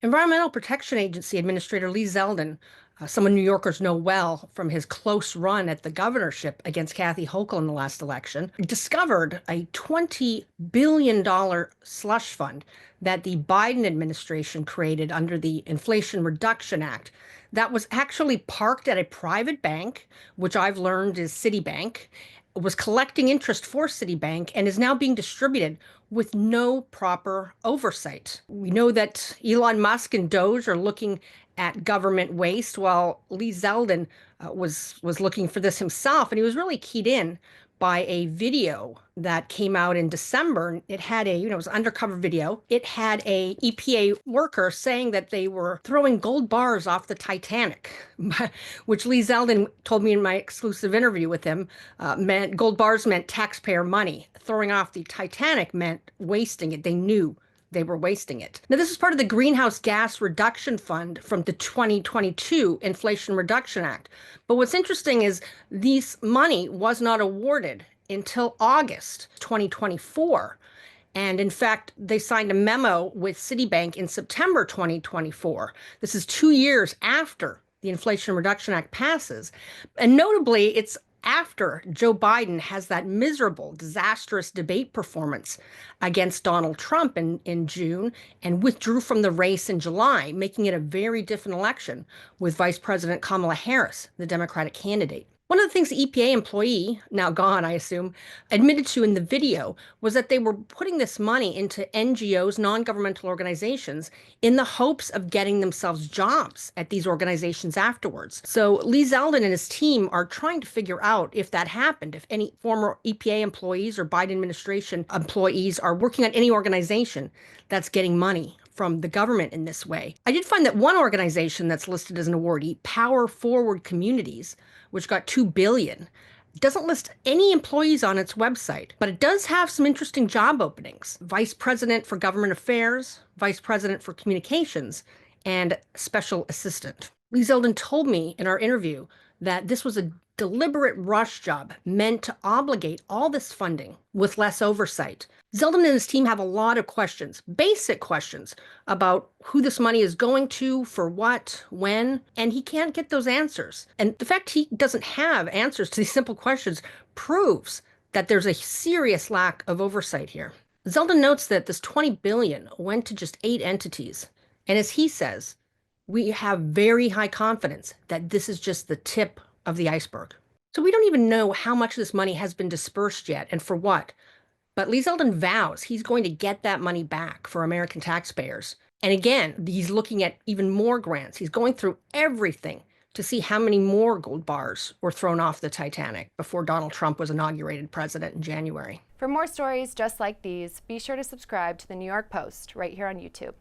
Environmental Protection Agency Administrator Lee Zeldin, someone New Yorkers know well from his close run at the governorship against Kathy Hochul in the last election, discovered a $20 billion slush fund that the Biden administration created under the Inflation Reduction Act that was actually parked at a private bank, which I've learned is Citibank, was collecting interest for Citibank and is now being distributed with no proper oversight. We know that Elon Musk and Doge are looking at government waste, while Lee Zeldin was looking for this himself, and he was really keyed in by a video that came out in December. It had it was an undercover video. It had a EPA worker saying that they were throwing gold bars off the Titanic, which Lee Zeldin told me in my exclusive interview with him meant gold bars meant taxpayer money. Throwing off the Titanic meant wasting it. They knew they were wasting it. Now, this is part of the Greenhouse Gas Reduction Fund from the 2022 Inflation Reduction Act. But what's interesting is this money was not awarded until August 2024. And in fact, they signed a memo with Citibank in September 2024. This is 2 years after the Inflation Reduction Act passes. And notably, it's after Joe Biden has that miserable, disastrous debate performance against Donald Trump in June and withdrew from the race in July, making it a very different election with Vice President Kamala Harris, the Democratic candidate. One of the things the EPA employee, now gone, I assume, admitted to in the video was that they were putting this money into NGOs, non-governmental organizations, in the hopes of getting themselves jobs at these organizations afterwards. So Lee Zeldin and his team are trying to figure out if that happened, if any former EPA employees or Biden administration employees are working on any organization that's getting money from the government in this way. I did find that one organization that's listed as an awardee, Power Forward Communities, which got $2 billion, doesn't list any employees on its website, but it does have some interesting job openings: Vice President for Government Affairs, Vice President for Communications, and Special Assistant. Lee Zeldin told me in our interview that this was a deliberate rush job meant to obligate all this funding with less oversight. Zeldin and his team have a lot of questions, basic questions about who this money is going to, for what, when, and he can't get those answers. And the fact he doesn't have answers to these simple questions proves that there's a serious lack of oversight here. Zeldin notes that this $20 billion went to just 8 entities. And as he says, we have very high confidence that this is just the tip of the iceberg. So we don't even know how much this money has been dispersed yet and for what. But Lee Zeldin vows he's going to get that money back for American taxpayers. And again, he's looking at even more grants. He's going through everything to see how many more gold bars were thrown off the Titanic before Donald Trump was inaugurated president in January. For more stories just like these, be sure to subscribe to the New York Post right here on YouTube.